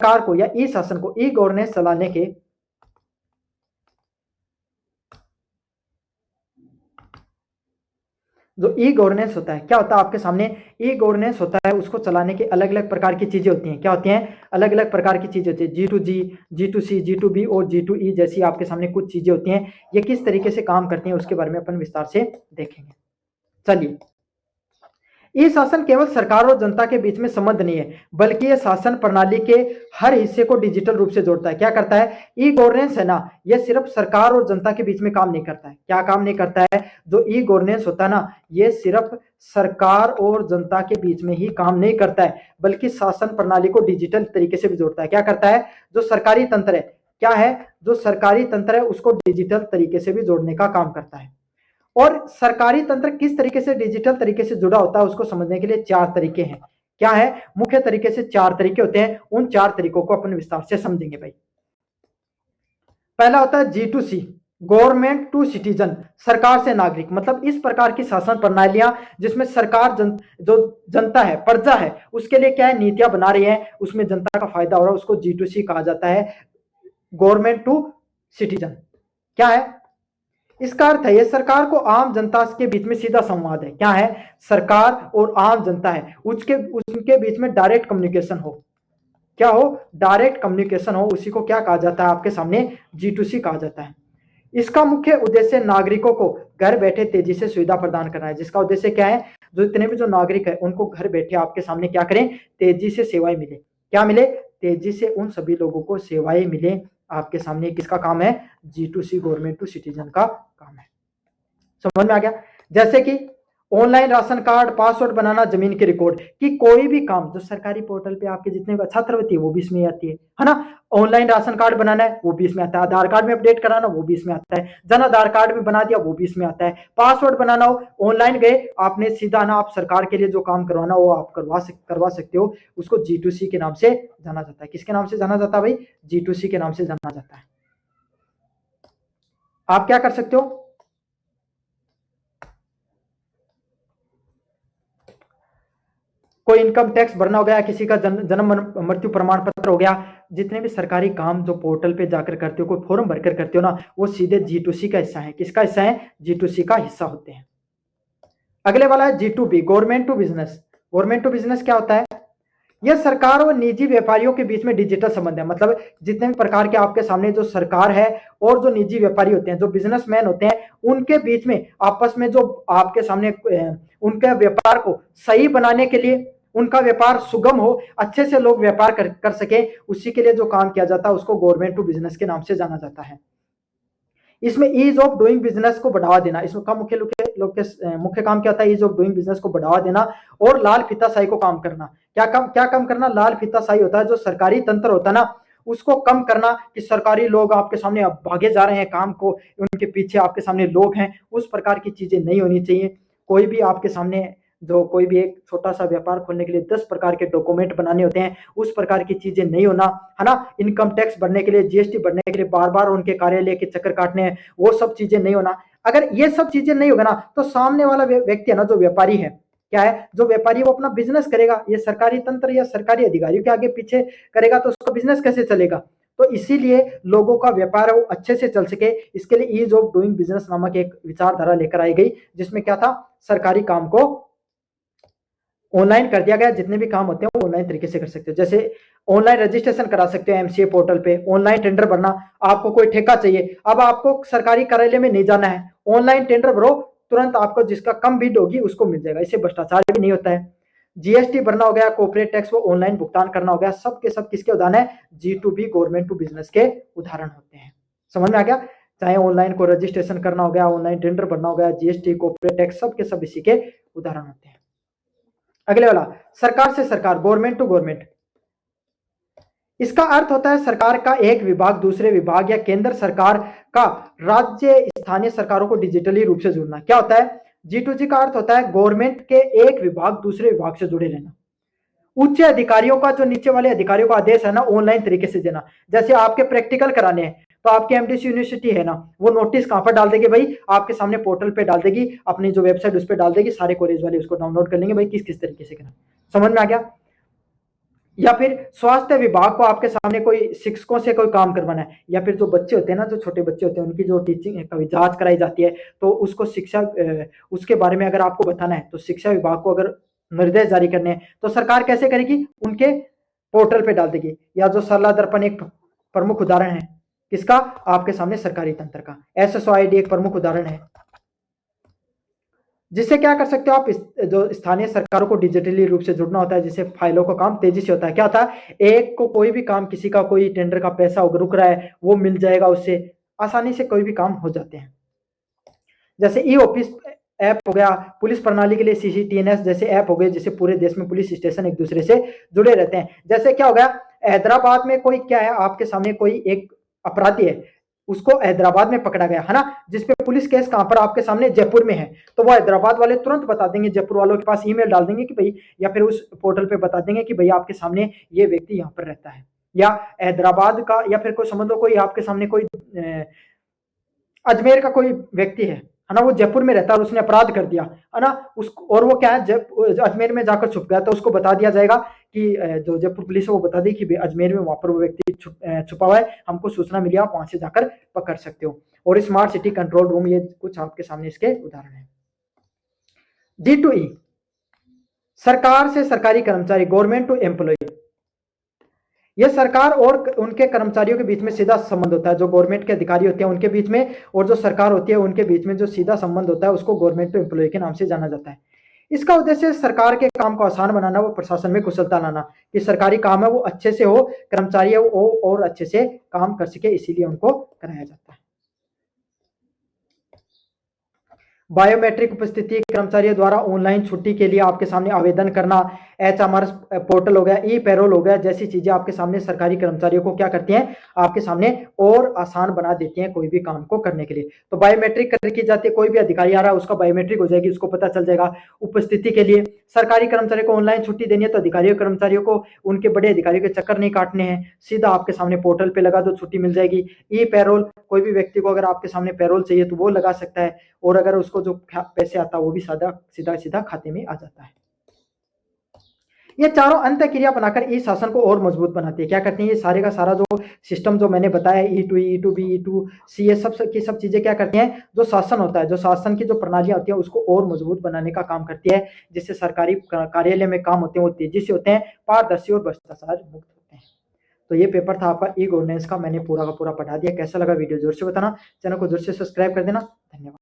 सरकार को या ई शासन को, ई गवर्नेंस चलाने के जो ई गवर्नेंस होता है, क्या होता है आपके सामने ई गवर्नेंस होता है, उसको चलाने के अलग अलग प्रकार की चीजें होती हैं। क्या होती हैं? अलग अलग प्रकार की चीजें होती है। G2G, G2C, G2B और G2E जैसी आपके सामने कुछ चीजें होती हैं। ये किस तरीके से काम करती हैं उसके बारे में अपन विस्तार से देखेंगे। चलिए, ई शासन केवल सरकार और जनता के बीच में संबंध नहीं है, बल्कि ये शासन प्रणाली के हर हिस्से को डिजिटल रूप से जोड़ता है। क्या करता है? ई गवर्नेंस है ना, ये सिर्फ सरकार और जनता के बीच में काम नहीं करता है। क्या काम नहीं करता है? जो ई गवर्नेंस होता है ना, ये सिर्फ सरकार और जनता के बीच में ही काम नहीं करता है, बल्कि शासन प्रणाली को डिजिटल तरीके से भी जोड़ता है। क्या करता है? जो सरकारी तंत्र है, क्या है? जो सरकारी तंत्र है उसको डिजिटल तरीके से भी जोड़ने का काम करता है। और सरकारी तंत्र किस तरीके से डिजिटल तरीके से जुड़ा होता है उसको समझने के लिए 4 तरीके हैं। क्या है? मुख्य तरीके से 4 तरीके होते हैं। उन 4 तरीकों को अपन विस्तार से समझेंगे भाई। पहला होता है G2C, गवर्नमेंट टू सिटीजन, सरकार से नागरिक। मतलब इस प्रकार की शासन प्रणालियां जिसमें सरकार जो जनता है, प्रजा है, उसके लिए क्या है नीतियां बना रही है, उसमें जनता का फायदा हो रहा है, उसको G2C कहा जाता है, गवर्नमेंट टू सिटीजन। क्या है इसका अर्थ? है ये सरकार को आम जनता के बीच में सीधा संवाद है। क्या है? सरकार और आम जनता है उनके बीच में डायरेक्ट कम्युनिकेशन हो। क्या हो? डायरेक्ट कम्युनिकेशन हो, उसी को क्या कहा जाता है आपके सामने? G2C कहा जाता है। इसका मुख्य उद्देश्य नागरिकों को घर बैठे तेजी से सुविधा प्रदान करना है। जिसका उद्देश्य क्या है? जो इतने भी जो नागरिक है उनको घर बैठे आपके सामने क्या करें? तेजी से सेवाएं मिले। क्या मिले? तेजी से उन सभी लोगों को सेवाएं मिले। आपके सामने किसका काम है? G2C, गवर्नमेंट टू सिटीजन का काम है। समझ में आ गया? जैसे कि ऑनलाइन राशन कार्ड, पासवर्ड बनाना, जमीन के रिकॉर्ड की कोई भी काम जो सरकारी पोर्टल पे आपके जितने छात्रवृत्ति है वो भी इसमें आती है ना। ऑनलाइन राशन कार्ड बनाना है वो भी इसमें आता है, आधार कार्ड में अपडेट कराना वो भी इसमें आता है, जन आधार कार्ड में बना दिया वो भी इसमें आता है, पासवर्ड बनाना हो ऑनलाइन गए आपने सीधा ना, आप सरकार के लिए जो काम करवाना वो आप करवा सकते हो। उसको G2C के नाम से जाना जाता है। किसके नाम से जाना जाता है भाई? G2C के नाम से जाना जाता है। आप क्या कर सकते हो? कोई इनकम टैक्स भरना हो गया, किसी का जन्म मृत्यु प्रमाण पत्र हो गया, जितने भी सरकारी काम जो पोर्टल पे जाकर करते हो, कोई फॉर्म भरकर करते हो ना, वो सीधे G2C का हिस्सा है। किसका हिस्सा है? G2C का हिस्सा होते हैं। अगले वाला है G2B, government to business. Government to business क्या होता है? यह सरकार और निजी व्यापारियों के बीच में डिजिटल संबंध है। मतलब जितने भी प्रकार के आपके सामने जो सरकार है और जो निजी व्यापारी होते हैं, जो बिजनेसमैन होते हैं, उनके बीच में आपस में जो आपके सामने उनके व्यापार को सही बनाने के लिए, उनका व्यापार सुगम हो, अच्छे से लोग व्यापार कर सके, उसी के लिए जो काम किया जाता है उसको गवर्नमेंट टू बिजनेस के नाम से जाना जाता है। इसमें ईज ऑफ डूइंग बिजनेस को बढ़ावा देना, इसका मुख्य काम क्या होता है? ईज ऑफ डूइंग बिजनेस को बढ़ावा देना और लाल फीताशाही को काम करना। क्या काम करना? लाल फीताशाही होता है, जो सरकारी तंत्र होता है ना, उसको कम करना, कि सरकारी लोग आपके सामने अब भागे जा रहे हैं काम को, उनके पीछे आपके सामने लोग हैं, उस प्रकार की चीजें नहीं होनी चाहिए। कोई भी आपके सामने जो कोई भी एक छोटा सा व्यापार खोलने के लिए 10 प्रकार के डॉक्यूमेंट बनाने होते हैं, उस प्रकार की चीजें नहीं होना, है ना। इनकम टैक्स भरने के लिए, जीएसटी भरने के लिए बार बार उनके कार्यालय के चक्कर काटने हैं, वो सब चीजें नहीं होना। अगर ये सब चीजें नहीं होगा ना, तो सामने वाला व्यक्ति है ना, जो व्यापारी है, क्या है, जो व्यापारी वो अपना बिजनेस करेगा, ये सरकारी तंत्र या सरकारी अधिकारियों के आगे पीछे करेगा तो उसका बिजनेस कैसे चलेगा? तो इसीलिए लोगों का व्यापार वो अच्छे से चल सके, इसके लिए ईज ऑफ डूइंग बिजनेस नामक एक विचारधारा लेकर आई गई, जिसमें क्या था? सरकारी काम को ऑनलाइन कर दिया गया। जितने भी काम होते हैं वो ऑनलाइन तरीके से कर सकते हो। जैसे ऑनलाइन रजिस्ट्रेशन करा सकते हो एमसीए पोर्टल पे, ऑनलाइन टेंडर भरना, आपको कोई ठेका चाहिए, अब आपको सरकारी कार्यालय में नहीं जाना है, ऑनलाइन टेंडर भरो, तुरंत आपको जिसका कम बिड होगी उसको मिल जाएगा। इससे भ्रष्टाचार भी नहीं होता है। जीएसटी भरना हो गया, कॉर्पोरेट टैक्स वो ऑनलाइन भुगतान करना हो गया, सब के सब किसके उदाहरण है? G2B, गवर्नमेंट टू बिजनेस के उदाहरण होते हैं। समझ में आ गया? चाहे ऑनलाइन को रजिस्ट्रेशन करना हो गया, ऑनलाइन टेंडर भरना हो गया, जीएसटी, कॉर्पोरेट टैक्स, सब के सब इसी के उदाहरण होते हैं। अगले वाला, सरकार से सरकार, गवर्नमेंट टू गवर्नमेंट। इसका अर्थ होता है सरकार का एक विभाग दूसरे विभाग या केंद्र सरकार का राज्य स्थानीय सरकारों को डिजिटली रूप से जुड़ना। क्या होता है? G2G का अर्थ होता है गवर्नमेंट के एक विभाग दूसरे विभाग से जुड़े रहना। उच्च अधिकारियों का, जो नीचे वाले अधिकारियों का आदेश है ना, ऑनलाइन तरीके से देना। जैसे आपके प्रैक्टिकल कराने हैं तो आपके एमडीसी यूनिवर्सिटी है ना, वो नोटिस कहां पर डाल देगी भाई? आपके सामने पोर्टल पे डाल देगी, अपनी जो वेबसाइट उस पर डाल देगी, सारे कॉलेज वाले उसको डाउनलोड कर लेंगे भाई, किस किस तरीके से करना। समझ में आ गया? या फिर स्वास्थ्य विभाग को आपके सामने कोई शिक्षकों से कोई काम करवाना है, या फिर जो बच्चे होते हैं ना, जो छोटे बच्चे होते हैं, उनकी जो टीचिंग कभी जांच कराई जाती है, तो उसको शिक्षा उसके बारे में अगर आपको बताना है, तो शिक्षा विभाग को अगर निर्देश जारी करने हैं, तो सरकार कैसे करेगी? उनके पोर्टल पे डाल देगी। या जो सरला दर्पण एक प्रमुख उदाहरण है, किसका? आपके सामने सरकारी तंत्र का। SSOID एक प्रमुख उदाहरण है, जिससे क्या कर सकते हो आप? जो स्थानीय सरकारों को डिजिटली रूप से जुड़ना होता है, जिससे फाइलों का काम तेजी से होता है। क्या होता है, एक को कोई भी काम, किसी का कोई टेंडर का पैसा रुक रहा है, वो मिल जाएगा, उससे आसानी से कोई भी काम हो जाते हैं। जैसे ई ऑफिस ऐप हो गया, पुलिस प्रणाली के लिए CCTNS जैसे ऐप हो गए, जिससे पूरे देश में पुलिस स्टेशन एक दूसरे से जुड़े रहते हैं। जैसे क्या हो गया, हैदराबाद में कोई क्या है, आपके सामने कोई एक अपराधी है, उसको हैदराबाद में पकड़ा गया है ना, जिसपे पुलिस केस कहां पर? आपके सामने जयपुर में है। तो वो हैदराबाद वाले तुरंत बता देंगे, जयपुर वालों के पास ईमेल डाल देंगे कि भाई, या फिर उस पोर्टल पे बता देंगे कि भाई आपके सामने ये व्यक्ति यहाँ पर रहता है। या हैदराबाद का, या फिर कोई समझ लो कोई आपके सामने कोई अजमेर का कोई व्यक्ति है ना, वो जयपुर में रहता है और उसने अपराध कर दिया, है ना, उसको, और वो क्या है, अजमेर में जाकर छुप गया, तो उसको बता दिया जाएगा कि जो जयपुर पुलिस है वो बता दी कि अजमेर में वहां पर वो व्यक्ति छुपा हुआ है, हमको सूचना मिली, आप वहां से जाकर पकड़ सकते हो। और स्मार्ट सिटी कंट्रोल रूम, ये कुछ आपके सामने इसके उदाहरण है। D2E, सरकार से सरकारी कर्मचारी, गवर्नमेंट टू एम्प्लॉय। ये सरकार और उनके कर्मचारियों के बीच में सीधा संबंध होता है। जो गवर्नमेंट के अधिकारी होते हैं उनके बीच में, और जो सरकार होती है उनके बीच में जो सीधा संबंध होता है, उसको गवर्नमेंट टू एम्प्लॉय के नाम से जाना जाता है। इसका उद्देश्य सरकार के काम को आसान बनाना, वो प्रशासन में कुशलता लाना, कि सरकारी काम है वो अच्छे से हो, कर्मचारी है वो और अच्छे से काम कर सके, इसीलिए उनको कराया जाता है। बायोमेट्रिक उपस्थिति, कर्मचारियों द्वारा ऑनलाइन छुट्टी के लिए आपके सामने आवेदन करना, HMRS पोर्टल हो गया, ई पैरोल हो गया, जैसी चीजें आपके सामने सरकारी कर्मचारियों को क्या करती हैं, आपके सामने और आसान बना देती हैं कोई भी काम को करने के लिए। तो बायोमेट्रिक कर की जाती है, कोई भी अधिकारी आ रहा है उसका बायोमेट्रिक हो जाएगी, उसको पता चल जाएगा। उपस्थिति के लिए सरकारी कर्मचारियों को ऑनलाइन छुट्टी देनी है, तो अधिकारियों कर्मचारियों को उनके बड़े अधिकारियों के चक्कर नहीं काटने हैं, सीधा आपके सामने पोर्टल पे लगा दो, छुट्टी मिल जाएगी। ई पैरोल, कोई भी व्यक्ति को अगर आपके सामने पैरोल चाहिए तो वो लगा सकता है, और अगर उसको जो पैसे आता है वो भी सीधा सीधा खाते में आ जाता है। ये चारों अंत क्रिया बनाकर ई शासन को और मजबूत बनाती है। क्या करती है, ये सारे का सारा जो सिस्टम जो मैंने बताया, E2E, E2B, E2C, ये सब की सब चीजें क्या करती हैं, जो शासन होता है, जो शासन की जो प्रणालियां होती है, उसको और मजबूत बनाने का काम करती है, जिससे सरकारी कार्यालय में काम होते हैं वो तेजी से होते हैं, पारदर्शी और भ्रष्टाचार मुक्त होते हैं। तो ये पेपर था आपका ई गवर्नेंस का, मैंने पूरा का पूरा पढ़ा दिया। कैसा लगा वीडियो जरूर से बताना, चैनल को जरूर से सब्सक्राइब कर देना। धन्यवाद।